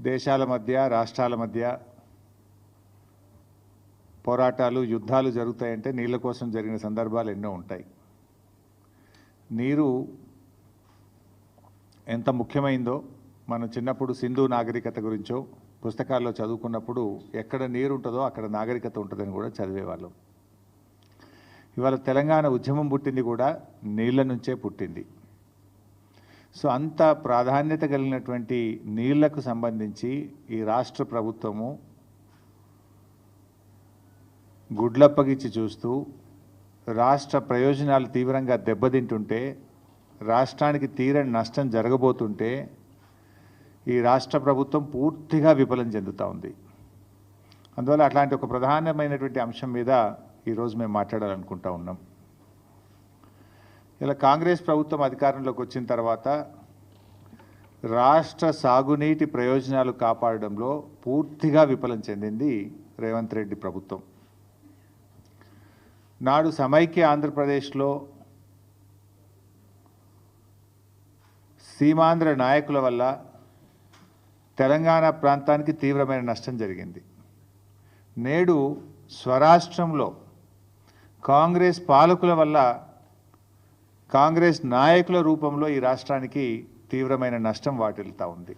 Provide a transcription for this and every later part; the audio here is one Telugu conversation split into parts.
దేశాల మధ్య రాష్ట్రాల మధ్య పోరాటాలు యుద్ధాలు జరుగుతాయంటే నీళ్ళ కోసం జరిగిన సందర్భాలు ఎన్నో ఉంటాయి. నీరు ఎంత ముఖ్యమైందో మనం చిన్నప్పుడు సింధు నాగరికత గురించో పుస్తకాల్లో చదువుకున్నప్పుడు ఎక్కడ నీరు ఉంటుందో అక్కడ నాగరికత ఉంటుందని కూడా చదివేవాళ్ళం. ఇవాళ తెలంగాణ ఉద్యమం పుట్టింది కూడా నీళ్ళ నుంచే పుట్టింది. సో అంత ప్రాధాన్యత కలిగినటువంటి నీళ్లకు సంబంధించి ఈ రాష్ట్ర ప్రభుత్వము గుడ్లప్పగిచ్చి చూస్తూ రాష్ట్ర ప్రయోజనాలు తీవ్రంగా దెబ్బతింటుంటే, రాష్ట్రానికి తీరని నష్టం జరగబోతుంటే ఈ రాష్ట్ర ప్రభుత్వం పూర్తిగా విఫలం చెందుతూ ఉంది. అందువల్ల అట్లాంటి ఒక ప్రధానమైనటువంటి అంశం మీద ఈరోజు మేము మాట్లాడాలనుకుంటా ఉన్నాం. ఇలా కాంగ్రెస్ ప్రభుత్వం అధికారంలోకి వచ్చిన తర్వాత రాష్ట్ర సాగునీటి ప్రయోజనాలు కాపాడడంలో పూర్తిగా విఫలం చెందింది రేవంత్ రెడ్డి ప్రభుత్వం. నాడు సమైక్య ఆంధ్రప్రదేశ్లో సీమాంధ్ర నాయకుల వల్ల తెలంగాణ ప్రాంతానికి తీవ్రమైన నష్టం జరిగింది. నేడు స్వరాష్ట్రంలో కాంగ్రెస్ పాలకుల వల్ల, కాంగ్రెస్ నాయకుల రూపంలో ఈ రాష్ట్రానికి తీవ్రమైన నష్టం వాటిల్లుతూ ఉంది.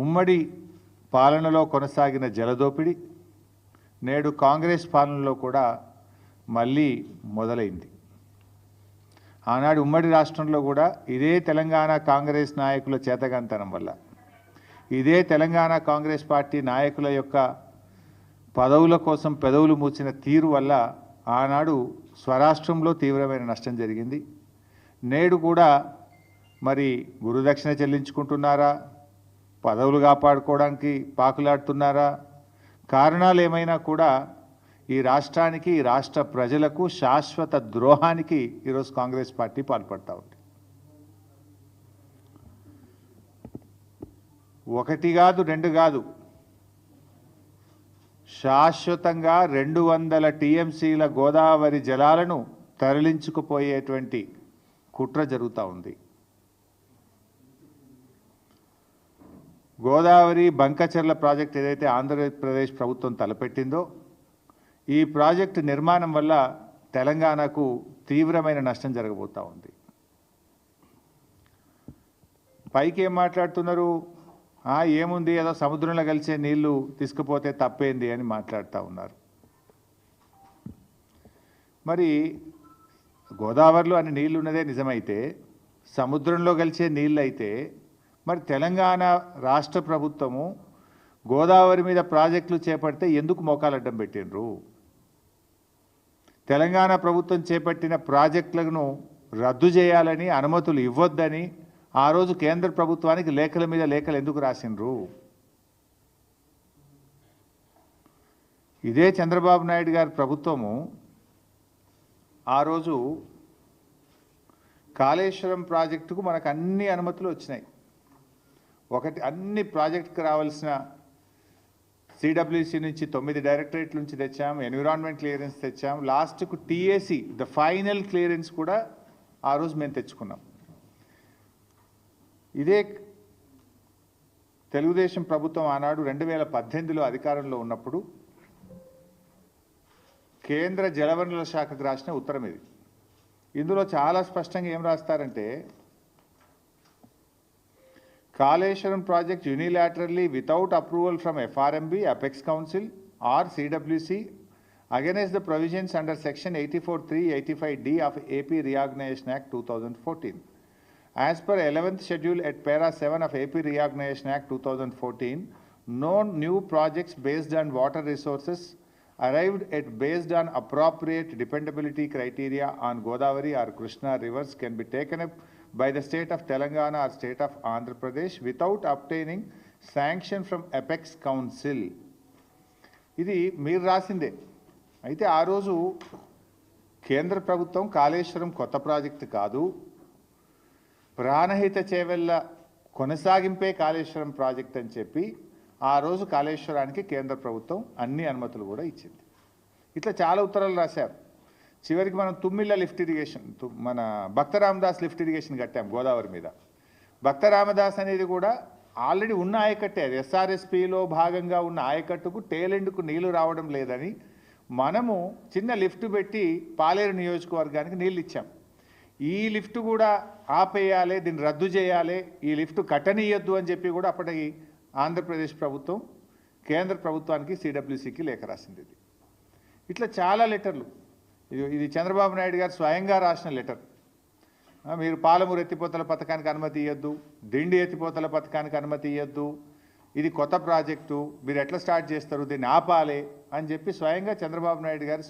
ఉమ్మడి పాలనలో కొనసాగిన జలదోపిడి నేడు కాంగ్రెస్ పాలనలో కూడా మళ్ళీ మొదలైంది. ఆనాడు ఉమ్మడి రాష్ట్రంలో కూడా ఇదే తెలంగాణ కాంగ్రెస్ నాయకుల చేతగాంతనం వల్ల, ఇదే తెలంగాణ కాంగ్రెస్ పార్టీ నాయకుల యొక్క పదవుల కోసం పెదవులు మూసిన తీరు వల్ల ఆనాడు స్వరాష్ట్రంలో తీవ్రమైన నష్టం జరిగింది. నేడు కూడా మరి గురుదక్షిణ చెల్లించుకుంటున్నారా, పదవులు కాపాడుకోవడానికి పాకులాడుతున్నారా, కారణాలు ఏమైనా కూడా ఈ రాష్ట్రానికి, ఈ రాష్ట్ర ప్రజలకు శాశ్వత ద్రోహానికి ఈరోజు కాంగ్రెస్ పార్టీ పాల్పడతా ఉంది. ఒకటి కాదు, రెండు కాదు, శాశ్వతంగా 200 టీఎంసీల గోదావరి జలాలను తరలించుకుపోయేటువంటి కుట్ర జరుగుతూ ఉంది. గోదావరి బంకచర్ల ప్రాజెక్ట్ ఏదైతే ఆంధ్రప్రదేశ్ ప్రభుత్వం తలపెట్టిందో, ఈ ప్రాజెక్టు నిర్మాణం వల్ల తెలంగాణకు తీవ్రమైన నష్టం జరగబోతూ ఉంది. పైకి ఏం మాట్లాడుతున్నారు, ఏముంది, ఏదో సముద్రంలో కలిసే నీళ్లు తీసుకుపోతే తప్పేంది అని మాట్లాడుతూ ఉన్నారు. మరి గోదావరిలో అన్ని నీళ్లు ఉన్నదే నిజమైతే, సముద్రంలో కలిసే నీళ్ళు అయితే మరి తెలంగాణ రాష్ట్ర ప్రభుత్వము గోదావరి మీద ప్రాజెక్టులు చేపడితే ఎందుకు మోకాలడ్డం పెట్టినరు? తెలంగాణ ప్రభుత్వం చేపట్టిన ప్రాజెక్టులను రద్దు చేయాలని, అనుమతులు ఇవ్వొద్దని ఆ రోజు కేంద్ర ప్రభుత్వానికి లేఖల మీద లేఖలు ఎందుకు రాసినరు? ఇదే చంద్రబాబు నాయుడు గారి ప్రభుత్వము ఆ రోజు కాళేశ్వరం ప్రాజెక్టుకు మనకు అన్ని అనుమతులు వచ్చినాయి. ఒకటి, అన్ని ప్రాజెక్టుకు రావాల్సిన సిడబ్ల్యూసి నుంచి 9 డైరెక్టరేట్ల నుంచి తెచ్చాం, ఎన్విరాన్మెంట్ క్లియరెన్స్ తెచ్చాం, లాస్ట్కు టీఏసీ ద ఫైనల్ క్లియరెన్స్ కూడా ఆ రోజు మేము తెచ్చుకున్నాం. ఇదే తెలుగుదేశం ప్రభుత్వం ఆనాడు 2018లో అధికారంలో ఉన్నప్పుడు కేంద్ర జలవనరుల శాఖకు రాసిన ఉత్తరం ఇది. ఇందులో చాలా స్పష్టంగా ఏం రాస్తారంటే, Kaleshwaram project unilaterally without approval from FRMB, Apex Council or CWC against the provisions under section 84(3), 85D of AP Reorganization Act 2014. As per 11th schedule at para 7 of AP Reorganization Act 2014, no new projects based on water resources arrived at based on appropriate dependability criteria on Godavari or Krishna rivers can be taken up by the state of Telangana or state of Andhra Pradesh without obtaining sanction from Apex Council. ఇది మీరు రాసిందే. అయితే ఆ రోజు కేంద్ర ప్రభుత్వం కాళేశ్వరం కొత్త ప్రాజెక్టు కాదు, ప్రాణహిత చేవెళ్ళ కొనసాగింపే కాళేశ్వరం ప్రాజెక్ట్ అని చెప్పి ఆ రోజు కాళేశ్వరానికి కేంద్ర ప్రభుత్వం అన్ని అనుమతులు కూడా ఇచ్చింది. ఇట్లా చాలా ఉత్తరాలు రాశారు. చివరికి మనం తుమ్మిళ్ళ లిఫ్ట్ ఇరిగేషన్, మన భక్త రామదాస్ లిఫ్ట్ ఇరిగేషన్ కట్టాం గోదావరి మీద. భక్త రామదాస్ అనేది కూడా ఆల్రెడీ ఉన్న ఆయకట్టే, అది ఎస్ఆర్ఎస్పిలో భాగంగా ఉన్న ఆయకట్టుకు టేలెండ్కు నీళ్లు రావడం లేదని మనము చిన్న లిఫ్ట్ పెట్టి పాలేరు నియోజకవర్గానికి నీళ్ళు ఇచ్చాం. ఈ లిఫ్ట్ కూడా ఆపేయాలి, దీన్ని రద్దు చేయాలి, ఈ లిఫ్ట్ కట్టనీయద్దు అని చెప్పి కూడా అప్పటి ఆంధ్రప్రదేశ్ ప్రభుత్వం కేంద్ర ప్రభుత్వానికి సిడబ్ల్యూసికి లేఖ రాసింది. ఇట్లా చాలా లెటర్లు. ఇది చంద్రబాబు నాయుడు గారు స్వయంగా రాసిన లెటర్. మీరు పాలమూరు ఎత్తిపోతల పథకానికి అనుమతి ఇవ్వద్దు, దిండి ఎత్తిపోతల పథకానికి అనుమతి ఇవ్వద్దు, ఇది కొత్త ప్రాజెక్టు, మీరు ఎట్లా స్టార్ట్ చేస్తారు, దీన్ని ఆపాలి అని చెప్పి స్వయంగా చంద్రబాబు నాయుడు గారు